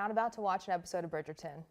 not about to watch an episode of Bridgerton.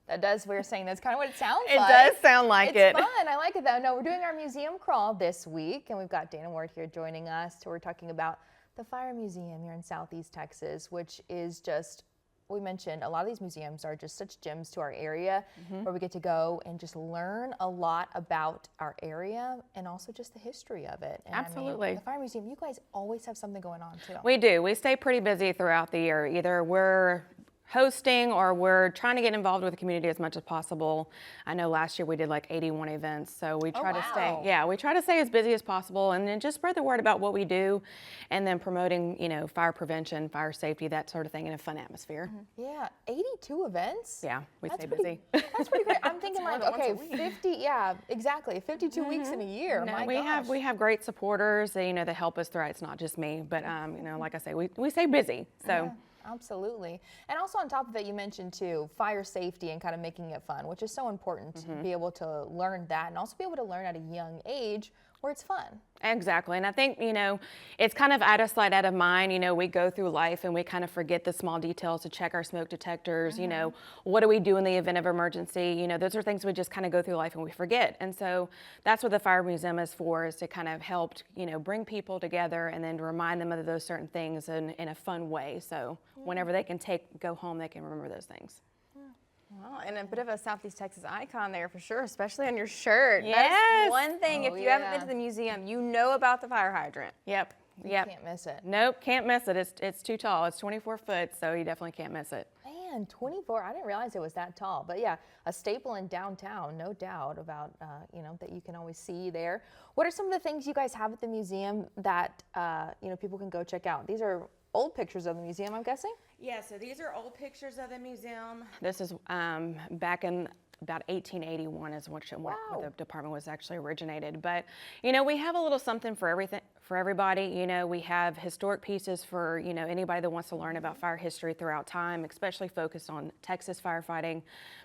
We're saying that's kind of what it sounds It like. does sound like it. It's fun. I like it though. No, we're doing our museum crawl this week, and we've got Dana Ward here joining us. So we're talking about the Fire Museum here in Southeast Texas, which is just, we mentioned a lot of these museums are just such gems to our area, where we get to go and just learn a lot about our area and also just the history of it. And Absolutely. I mean, the Fire Museum, you guys always have something going on too. We do. We stay pretty busy throughout the year. Either we're hosting or we're trying to get involved with the community as much as possible. I know last year we did like 81 events, so we try to stay, we try to stay as busy as possible and then just spread the word about what we do, and then promoting, you know, fire prevention, fire safety, that sort of thing in a fun atmosphere. Yeah, 82 events? Yeah, we That's stay pretty, busy. That's pretty great. I'm thinking like, okay, 50, yeah, exactly, 52 weeks in a year. No, My we have great supporters, you know, that help us throughout. It's not just me, but you know, like I say, we stay busy. So. Yeah. Absolutely. And also on top of it, you mentioned too, fire safety and kind of making it fun, which is so important to be able to learn that and also be able to learn at a young age where it's fun. Exactly. And I think, you know, it's kind of out of sight, out of mind. You know, we go through life and we kind of forget the small details to check our smoke detectors. You know, what do we do in the event of emergency? You know, those are things we just kind of go through life and we forget. And so that's what the Fire Museum is for, is to kind of help, you know, bring people together and then to remind them of those certain things in a fun way. So whenever they can go home, they can remember those things. Well, and a bit of a Southeast Texas icon there for sure, especially on your shirt. Yes. That's one thing, if you haven't yeah. been to the museum, you know about the fire hydrant. Yep. You Yep. can't miss it. Nope, can't miss it. It's too tall. It's 24 foot, so you definitely can't miss it. Man, 24, I didn't realize it was that tall. But yeah, a staple in downtown, no doubt about, you know, that you can always see there. What are some of the things you guys have at the museum that, you know, people can go check out? These are old pictures of the museum, I'm guessing? Yeah, so these are old pictures of the museum. This is back in about 1881 is when the department was actually originated. But, you know, we have a little something for everybody. You know, we have historic pieces for, you know, anybody that wants to learn about fire history throughout time, especially focused on Texas firefighting.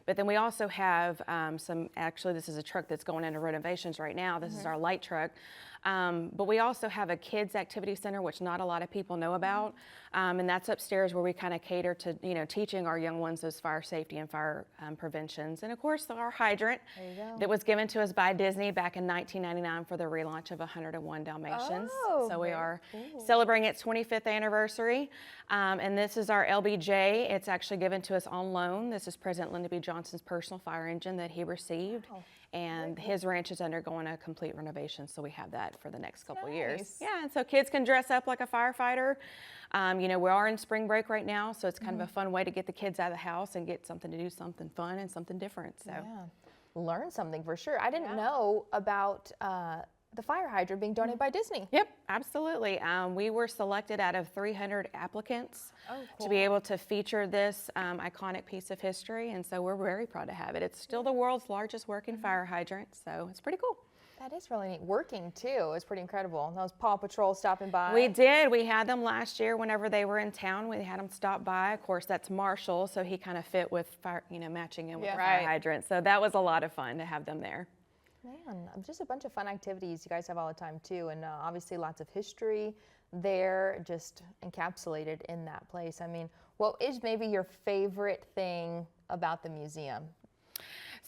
But then we also have actually this is a truck that's going into renovations right now. This is our light truck. But we also have a kids activity center, which not a lot of people know about. And that's upstairs where we kind of cater to, you know, teaching our young ones those fire safety and fire preventions. And of course, our hydrant that was given to us by Disney back in 1999 for the relaunch of 101 Dalmatians. Oh, so we are celebrating its 25th anniversary. And this is our LBJ. It's actually given to us on loan. This is President Lyndon B. Johnson's personal fire engine that he received. Wow. And his ranch is undergoing a complete renovation, so we have that for the next couple of years. Nice. Yeah, and so kids can dress up like a firefighter. You know, we are in spring break right now, so it's kind of a fun way to get the kids out of the house and get something to do, something fun and something different. So. Yeah, learn something for sure. I didn't know about the fire hydrant being donated by Disney. Yep, absolutely. We were selected out of 300 applicants to be able to feature this iconic piece of history, and so we're very proud to have it. It's still the world's largest working fire hydrant, so it's pretty cool. That is really neat. Working too is pretty incredible. That was Paw Patrol stopping by. We did. We had them last year whenever they were in town. We had them stop by. Of course, that's Marshals, so he kind of fit with fire, you know, matching in with the fire hydrant. So that was a lot of fun to have them there. Man, just a bunch of fun activities you guys have all the time too, and obviously lots of history there just encapsulated in that place. I mean, what is maybe your favorite thing about the museum?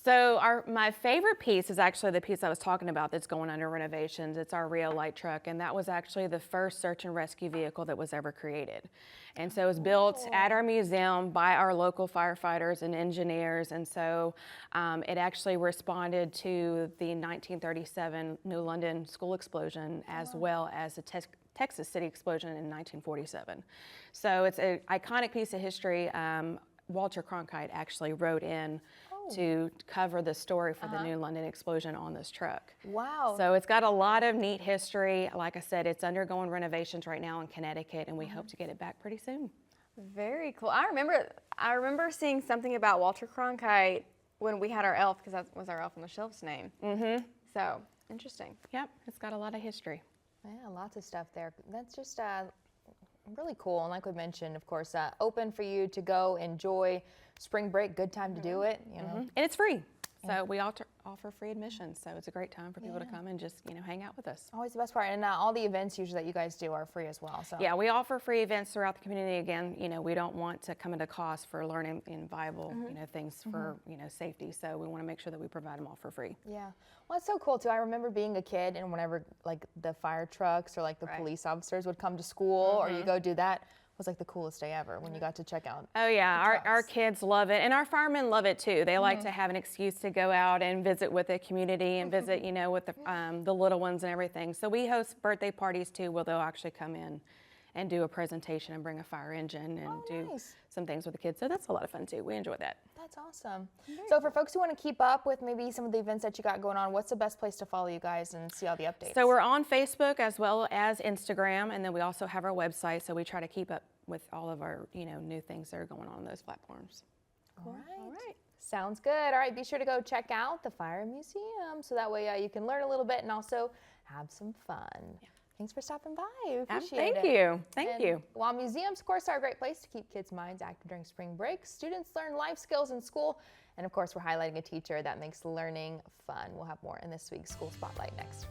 So my favorite piece is actually the piece I was talking about that's going under renovations. It's our Rio light truck, and that was actually the first search and rescue vehicle that was ever created. And so it was built at our museum by our local firefighters and engineers, and so it actually responded to the 1937 New London school explosion as well as the Texas City explosion in 1947. So it's an iconic piece of history. Walter Cronkite actually wrote in to cover the story for the New London explosion on this truck. Wow. So it's got a lot of neat history. Like I said, it's undergoing renovations right now in Connecticut, and we hope to get it back pretty soon. Very cool. I remember seeing something about Walter Cronkite when we had our elf, because that was our elf on the shelf's name. So, interesting. Yep, it's got a lot of history. Yeah, lots of stuff there. That's just really cool. And like we mentioned, of course, open for you to go enjoy spring break. Good time to do it. You know. And it's free. So we offer free admission, so it's a great time for people to come and just, hang out with us. Always the best part. And all the events usually that you guys do are free as well. So Yeah, we offer free events throughout the community. Again, we don't want to come into cost for learning and viable, things for, safety. So we want to make sure that we provide them all for free. Yeah. Well, it's so cool too. I remember being a kid and whenever like the fire trucks or like the police officers would come to school or you go do that, was like the coolest day ever when you got to check out. Oh yeah, our kids love it, and our firemen love it too. They like to have an excuse to go out and visit with the community and visit, with the little ones and everything. So we host birthday parties too, where they'll actually come in and do a presentation and bring a fire engine and do some things with the kids. So that's a lot of fun too. We enjoy that. That's awesome. So for folks who want to keep up with maybe some of the events that you got going on, what's the best place to follow you guys and see all the updates? So we're on Facebook as well as Instagram, and then we also have our website. So we try to keep up with all of our, new things that are going on those platforms. All right. Sounds good. All right, be sure to go check out the Fire Museum so that way you can learn a little bit and also have some fun. Yeah. Thanks for stopping by. We appreciate it. Thank you. While museums, of course, are a great place to keep kids' minds active during spring break, students learn life skills in school, and of course, we're highlighting a teacher that makes learning fun. We'll have more in this week's School Spotlight next.